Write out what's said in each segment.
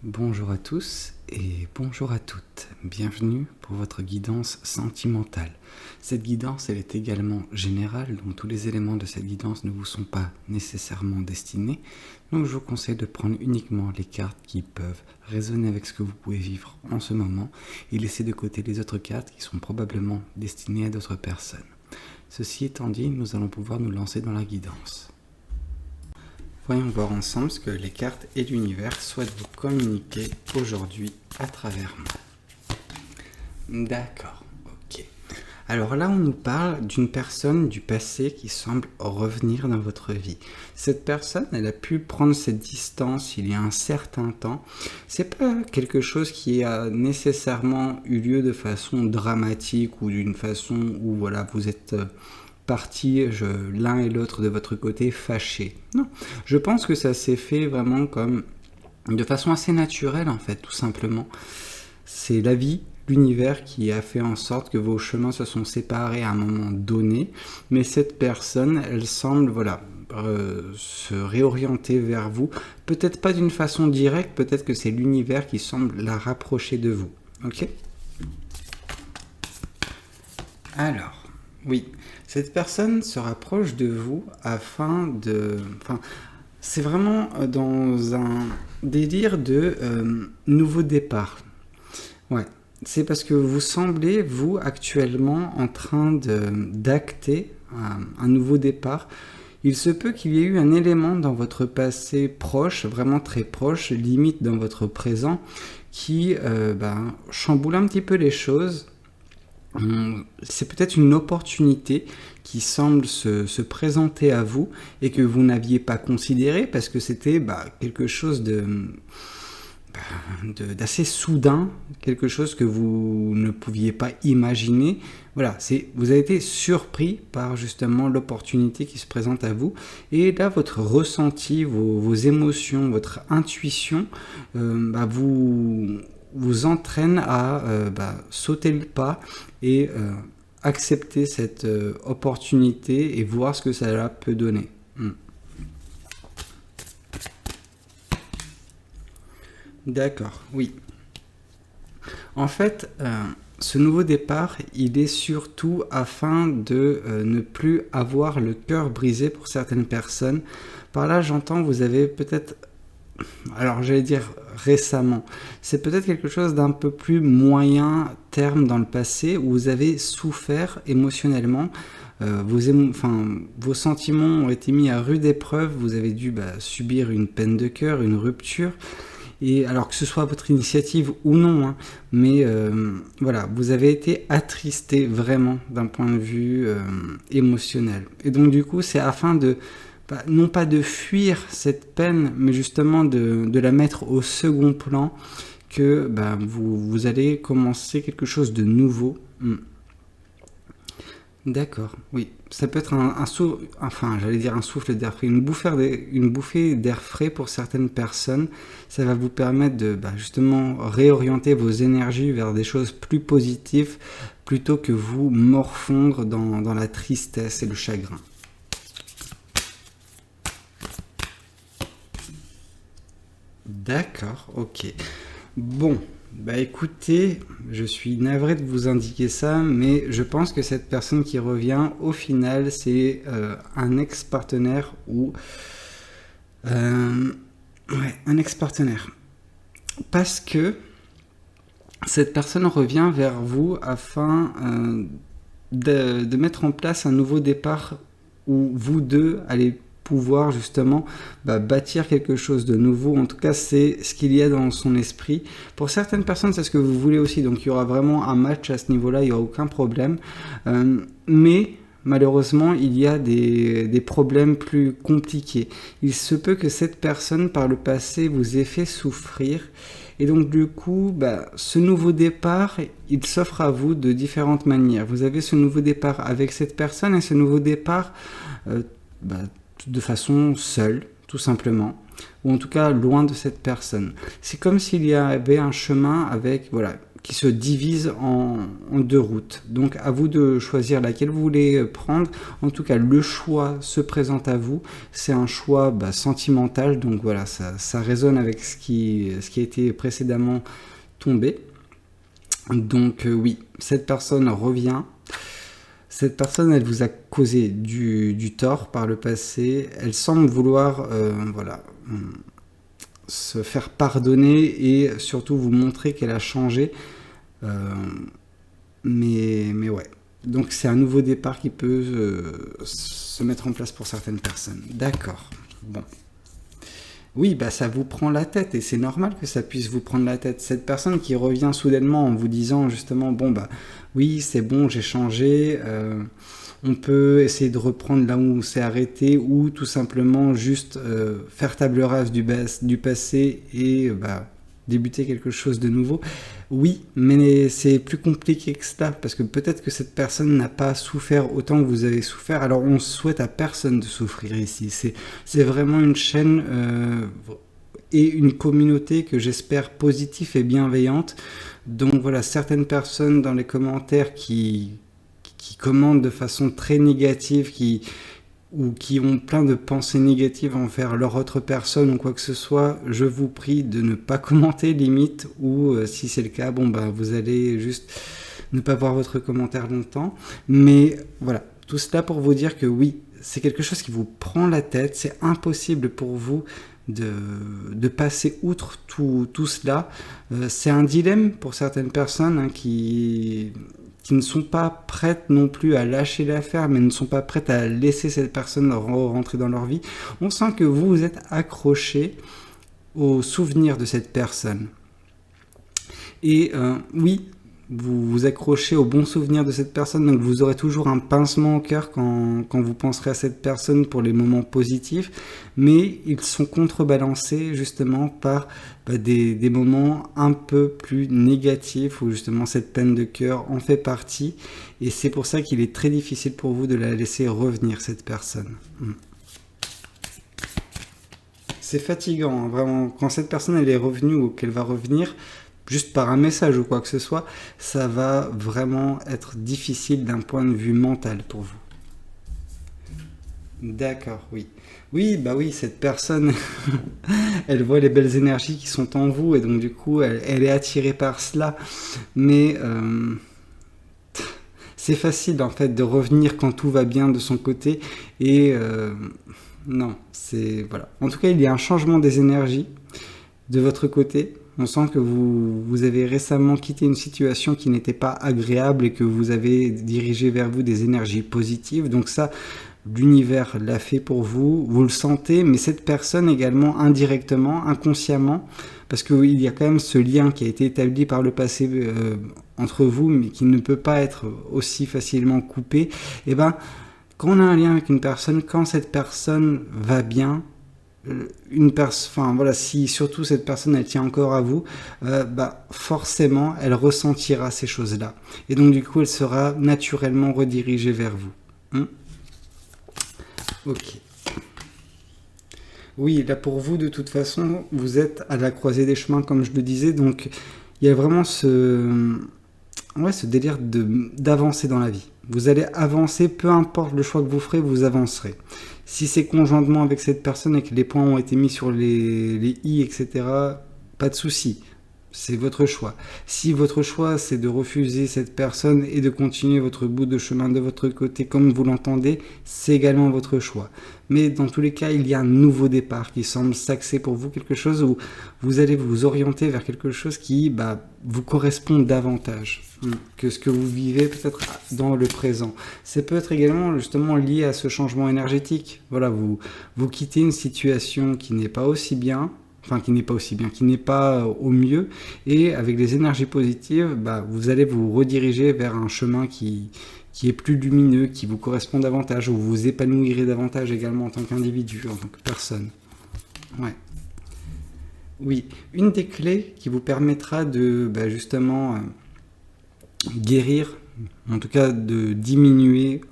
Bonjour à tous et bonjour à toutes. Bienvenue pour votre guidance sentimentale. Cette guidance, elle est également générale, donc tous les éléments de cette guidance ne vous sont pas nécessairement destinés. Donc je vous conseille de prendre uniquement les cartes qui peuvent résonner avec ce que vous pouvez vivre en ce moment et laisser de côté les autres cartes qui sont probablement destinées à d'autres personnes. Ceci étant dit, nous allons pouvoir nous lancer dans la guidance. Voyons voir ensemble ce que les cartes et l'univers souhaitent vous communiquer aujourd'hui à travers moi. D'accord, ok. Alors là, on nous parle d'une personne du passé qui semble revenir dans votre vie. Cette personne, elle a pu prendre cette distance il y a un certain temps. C'est pas quelque chose qui a nécessairement eu lieu de façon dramatique ou d'une façon où voilà, vous êtes partis l'un et l'autre de votre côté fâchés. Non, je pense que ça s'est fait vraiment comme de façon assez naturelle en fait, tout simplement. C'est la vie, l'univers qui a fait en sorte que vos chemins se sont séparés à un moment donné, mais cette personne, elle semble, voilà, se réorienter vers vous, peut-être pas d'une façon directe, peut-être que c'est l'univers qui semble la rapprocher de vous, ok? Alors, oui, cette personne se rapproche de vous afin de... Enfin, c'est vraiment dans un délire de nouveau départ. Ouais, c'est parce que vous semblez, vous, actuellement, en train d'acter un nouveau départ. Il se peut qu'il y ait eu un élément dans votre passé proche, vraiment très proche, limite dans votre présent, qui chamboule un petit peu les choses. C'est peut-être une opportunité qui semble se présenter à vous et que vous n'aviez pas considéré parce que c'était quelque chose d'assez soudain, quelque chose que vous ne pouviez pas imaginer. Voilà, vous avez été surpris par justement l'opportunité qui se présente à vous. Et là, votre ressenti, vos émotions, votre intuition, vous entraîne à sauter le pas et accepter cette opportunité et voir ce que ça peut donner. D'accord, oui. En fait, ce nouveau départ, il est surtout afin de ne plus avoir le cœur brisé pour certaines personnes. Par là, j'entends, vous avez peut-être... Alors j'allais dire récemment, c'est peut-être quelque chose d'un peu plus moyen terme dans le passé où vous avez souffert émotionnellement, vos sentiments ont été mis à rude épreuve, vous avez dû subir une peine de cœur, une rupture, et alors que ce soit votre initiative ou non, hein, mais voilà, vous avez été attristé vraiment d'un point de vue émotionnel. Et donc du coup, c'est afin de non pas de fuir cette peine, mais justement de la mettre au second plan, que vous allez commencer quelque chose de nouveau. D'accord, oui. Ça peut être un souffle, enfin j'allais dire un souffle d'air frais, une bouffée d'air frais pour certaines personnes. Ça va vous permettre de justement réorienter vos énergies vers des choses plus positives, plutôt que vous morfondre dans la tristesse et le chagrin. D'accord, ok. Bon, écoutez, je suis navré de vous indiquer ça, mais je pense que cette personne qui revient, au final, c'est un ex-partenaire ou... un ex-partenaire. Parce que cette personne revient vers vous afin de mettre en place un nouveau départ où vous deux allez pouvoir justement bâtir quelque chose de nouveau. En tout cas, c'est ce qu'il y a dans son esprit. Pour certaines personnes, c'est ce que vous voulez aussi. Donc, il y aura vraiment un match à ce niveau-là. Il n'y aura aucun problème. Mais malheureusement, il y a des problèmes plus compliqués. Il se peut que cette personne, par le passé, vous ait fait souffrir. Et donc, du coup, ce nouveau départ, il s'offre à vous de différentes manières. Vous avez ce nouveau départ avec cette personne et ce nouveau départ... de façon seule, tout simplement, ou en tout cas loin de cette personne. C'est comme s'il y avait un chemin avec qui se divise en deux routes. Donc à vous de choisir laquelle vous voulez prendre. En tout cas, le choix se présente à vous. C'est un choix sentimental, donc voilà, ça résonne avec ce qui a été précédemment tombé. Donc oui, cette personne revient. Cette personne, elle vous a causé du tort par le passé. Elle semble vouloir se faire pardonner et surtout vous montrer qu'elle a changé. Mais ouais. Donc c'est un nouveau départ qui peut se mettre en place pour certaines personnes. D'accord. Bon. Oui, ça vous prend la tête et c'est normal que ça puisse vous prendre la tête. Cette personne qui revient soudainement en vous disant justement, oui, c'est bon, j'ai changé, on peut essayer de reprendre là où on s'est arrêté ou tout simplement juste faire table rase du passé et débuter quelque chose de nouveau. Oui, mais c'est plus compliqué que cela parce que peut-être que cette personne n'a pas souffert autant que vous avez souffert. Alors on souhaite à personne de souffrir ici. C'est vraiment une chaîne et une communauté que j'espère positive et bienveillante. Donc voilà, certaines personnes dans les commentaires qui commentent de façon très négative, ou qui ont plein de pensées négatives envers leur autre personne ou quoi que ce soit, je vous prie de ne pas commenter limite, ou si c'est le cas, vous allez juste ne pas voir votre commentaire longtemps. Mais voilà, tout cela pour vous dire que oui, c'est quelque chose qui vous prend la tête, c'est impossible pour vous de passer outre tout cela. C'est un dilemme pour certaines personnes qui ne sont pas prêtes non plus à lâcher l'affaire, mais ne sont pas prêtes à laisser cette personne rentrer dans leur vie. On sent que vous êtes accroché au souvenir de cette personne. Et oui, vous vous accrochez au bon souvenir de cette personne, donc vous aurez toujours un pincement au cœur quand vous penserez à cette personne pour les moments positifs, mais ils sont contrebalancés justement par des moments un peu plus négatifs où justement cette peine de cœur en fait partie, et c'est pour ça qu'il est très difficile pour vous de la laisser revenir, cette personne. C'est fatigant, hein, vraiment, quand cette personne elle est revenue ou qu'elle va revenir, juste par un message ou quoi que ce soit, ça va vraiment être difficile d'un point de vue mental pour vous. D'accord, oui. Oui, cette personne, elle voit les belles énergies qui sont en vous et donc du coup, elle est attirée par cela. Mais c'est facile en fait de revenir quand tout va bien de son côté et non, c'est voilà. En tout cas, il y a un changement des énergies de votre côté. On sent que vous avez récemment quitté une situation qui n'était pas agréable et que vous avez dirigé vers vous des énergies positives. Donc ça, l'univers l'a fait pour vous, vous le sentez, mais cette personne également indirectement, inconsciemment, parce qu'il y a quand même ce lien qui a été établi par le passé entre vous, mais qui ne peut pas être aussi facilement coupé. Et quand on a un lien avec une personne, quand cette personne va bien, si surtout cette personne elle tient encore à vous, forcément elle ressentira ces choses-là et donc du coup elle sera naturellement redirigée vers vous. Ok. Oui, là pour vous de toute façon vous êtes à la croisée des chemins comme je le disais, donc il y a vraiment ce délire d'avancer dans la vie. Vous allez avancer, peu importe le choix que vous ferez, vous avancerez. Si c'est conjointement avec cette personne et que les points ont été mis sur les i, etc., pas de souci. C'est votre choix. Si votre choix, c'est de refuser cette personne et de continuer votre bout de chemin de votre côté comme vous l'entendez, c'est également votre choix. Mais dans tous les cas, il y a un nouveau départ qui semble s'axer pour vous, quelque chose où vous allez vous orienter vers quelque chose qui vous correspond davantage que ce que vous vivez peut-être dans le présent. C'est peut-être également justement lié à ce changement énergétique. Voilà, vous quittez une situation qui n'est pas aussi bien, qui n'est pas au mieux, et avec les énergies positives, vous allez vous rediriger vers un chemin qui est plus lumineux, qui vous correspond davantage, où vous vous épanouirez davantage également en tant qu'individu, en tant que personne. Ouais. Oui, une des clés qui vous permettra de justement guérir, en tout cas de diminuer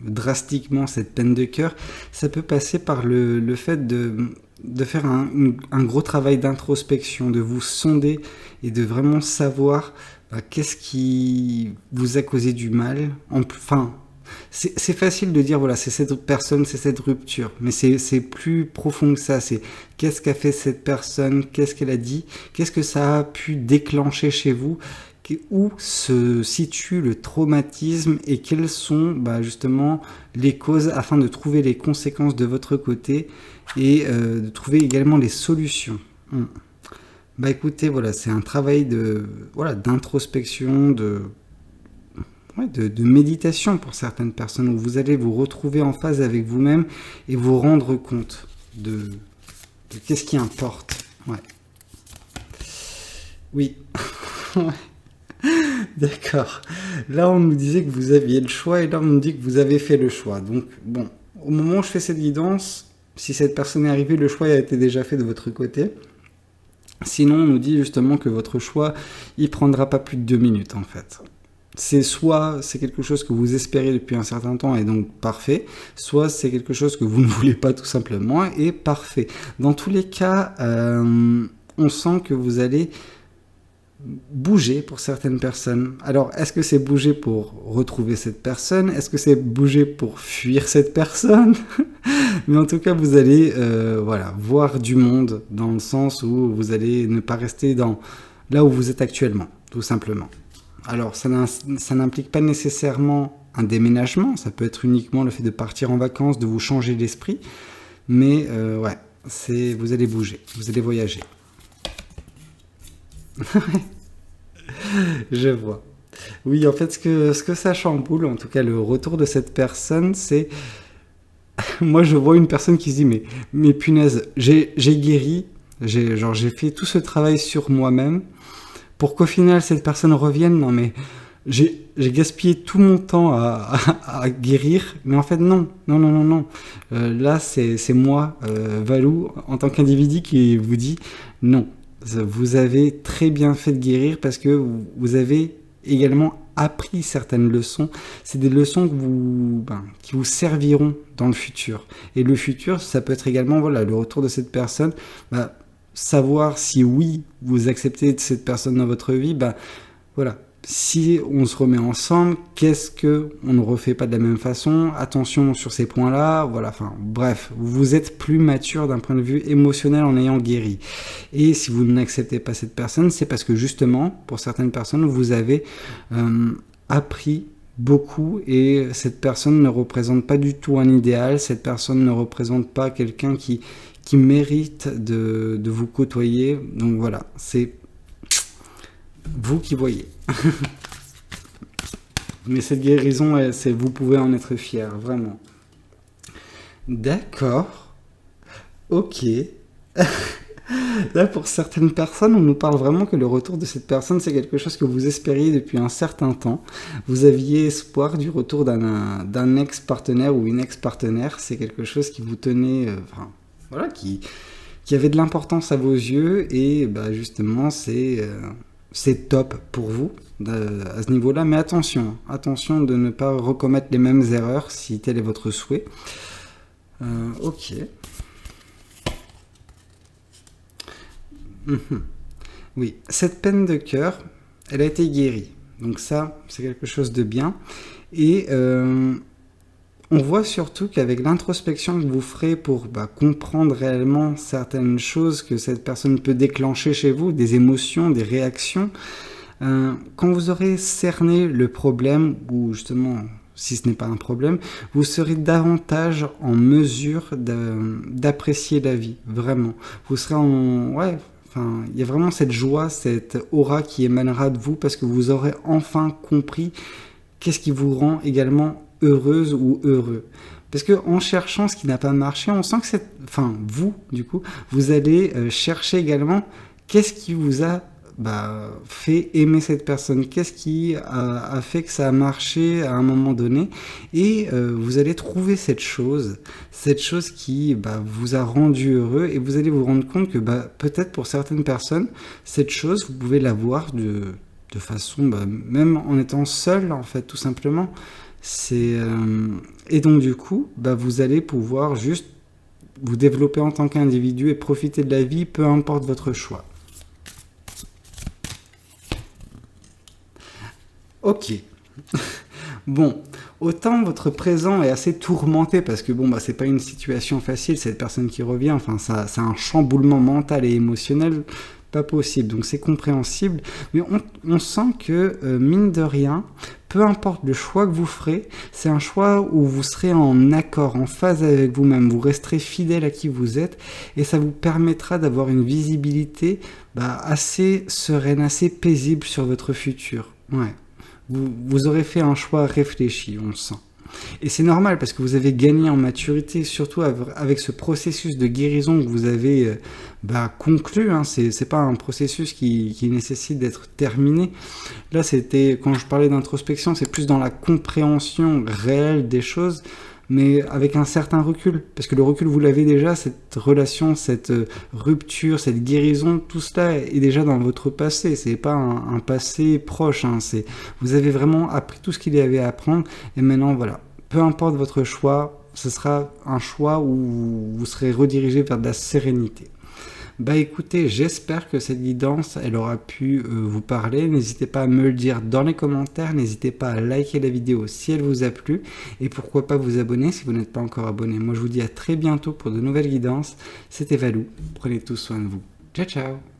drastiquement cette peine de cœur, ça peut passer par le fait de faire un gros travail d'introspection, de vous sonder et de vraiment savoir qu'est-ce qui vous a causé du mal. Enfin, c'est facile de dire, voilà, c'est cette personne, c'est cette rupture, mais c'est plus profond que ça. C'est qu'est-ce qu'a fait cette personne, qu'est-ce qu'elle a dit, qu'est-ce que ça a pu déclencher chez vous, où se situe le traumatisme et quelles sont justement les causes afin de trouver les conséquences de votre côté et de trouver également les solutions. Écoutez, voilà, c'est un travail d'introspection, de méditation pour certaines personnes, où vous allez vous retrouver en phase avec vous-même et vous rendre compte de qu'est-ce qui importe. Ouais. Oui. D'accord. Là, on nous disait que vous aviez le choix et là, on nous dit que vous avez fait le choix. Donc, bon, au moment où je fais cette guidance, si cette personne est arrivée, le choix a été déjà fait de votre côté. Sinon, on nous dit justement que votre choix, il prendra pas plus de 2 minutes, en fait. C'est soit c'est quelque chose que vous espérez depuis un certain temps et donc parfait, soit c'est quelque chose que vous ne voulez pas tout simplement et parfait. Dans tous les cas, on sent que vous allez bouger pour certaines personnes. Alors, est-ce que c'est bouger pour retrouver cette personne? Est-ce que c'est bouger pour fuir cette personne? Mais en tout cas, vous allez voir du monde dans le sens où vous allez ne pas rester là où vous êtes actuellement, tout simplement. Alors, ça n'implique pas nécessairement un déménagement, ça peut être uniquement le fait de partir en vacances, de vous changer d'esprit, mais vous allez bouger, vous allez voyager. Je vois. Oui, en fait, ce que ça chamboule, en tout cas le retour de cette personne, c'est... Moi, je vois une personne qui se dit, mais punaise, j'ai guéri, j'ai fait tout ce travail sur moi-même, pour qu'au final, cette personne revienne. Non, mais j'ai gaspillé tout mon temps à guérir, mais en fait, non. Là, c'est moi, Valou, en tant qu'individu, qui vous dit non. Vous avez très bien fait de guérir parce que vous avez également appris certaines leçons. C'est des leçons qui vous serviront dans le futur. Et le futur, ça peut être également le retour de cette personne. Savoir si oui, vous acceptez cette personne dans votre vie. Si on se remet ensemble, qu'est-ce qu'on ne refait pas de la même façon? Attention sur ces points-là. Bref, vous êtes plus mature d'un point de vue émotionnel en ayant guéri. Et si vous n'acceptez pas cette personne, c'est parce que justement, pour certaines personnes, vous avez appris beaucoup et cette personne ne représente pas du tout un idéal. Cette personne ne représente pas quelqu'un qui mérite de vous côtoyer. Donc voilà, c'est vous qui voyez. Mais cette guérison, vous pouvez en être fier, vraiment. D'accord. Ok. Là, pour certaines personnes, on nous parle vraiment que le retour de cette personne, c'est quelque chose que vous espériez depuis un certain temps. Vous aviez espoir du retour d'un ex-partenaire ou une ex-partenaire. C'est quelque chose qui vous tenait... qui avait de l'importance à vos yeux. Et justement, c'est top pour vous à ce niveau-là, mais attention de ne pas recommettre les mêmes erreurs si tel est votre souhait. Ok. Oui, cette peine de cœur, elle a été guérie. Donc ça, c'est quelque chose de bien. Et on voit surtout qu'avec l'introspection que vous ferez pour comprendre réellement certaines choses que cette personne peut déclencher chez vous, des émotions, des réactions, quand vous aurez cerné le problème, ou justement, si ce n'est pas un problème, vous serez davantage en mesure d'apprécier la vie, vraiment. Vous serez il y a vraiment cette joie, cette aura qui émanera de vous parce que vous aurez enfin compris qu'est-ce qui vous rend également heureuse ou heureux. Parce qu'en cherchant ce qui n'a pas marché, on sent que vous allez chercher également qu'est-ce qui vous a fait aimer cette personne, qu'est-ce qui a fait que ça a marché à un moment donné, et vous allez trouver cette chose qui vous a rendu heureux, et vous allez vous rendre compte que peut-être pour certaines personnes, cette chose, vous pouvez la voir de façon, même en étant seul, en fait, tout simplement. Et donc du coup, vous allez pouvoir juste vous développer en tant qu'individu et profiter de la vie, peu importe votre choix. Ok. Bon, autant votre présent est assez tourmenté parce que bon, bah, c'est pas une situation facile, cette personne qui revient, enfin, ça, c'est un chamboulement mental et émotionnel pas possible, donc c'est compréhensible, mais on sent que, mine de rien, peu importe le choix que vous ferez, c'est un choix où vous serez en accord, en phase avec vous-même, vous resterez fidèle à qui vous êtes, et ça vous permettra d'avoir une visibilité assez sereine, assez paisible sur votre futur. Ouais. Vous aurez fait un choix réfléchi, on le sent. Et c'est normal parce que vous avez gagné en maturité, surtout avec ce processus de guérison que vous avez conclu. Hein. C'est pas un processus qui nécessite d'être terminé. Là, c'était, quand je parlais d'introspection, c'est plus dans la compréhension réelle des choses, mais avec un certain recul. Parce que le recul, vous l'avez déjà, cette relation, cette rupture, cette guérison, tout cela est déjà dans votre passé. C'est pas un passé proche. Hein. Vous avez vraiment appris tout ce qu'il y avait à apprendre. Et maintenant, voilà. Peu importe votre choix, ce sera un choix où vous serez redirigé vers de la sérénité. Bah écoutez, j'espère que cette guidance, elle aura pu vous parler. N'hésitez pas à me le dire dans les commentaires. N'hésitez pas à liker la vidéo si elle vous a plu. Et pourquoi pas vous abonner si vous n'êtes pas encore abonné. Moi, je vous dis à très bientôt pour de nouvelles guidances. C'était Valou. Prenez tous soin de vous. Ciao, ciao.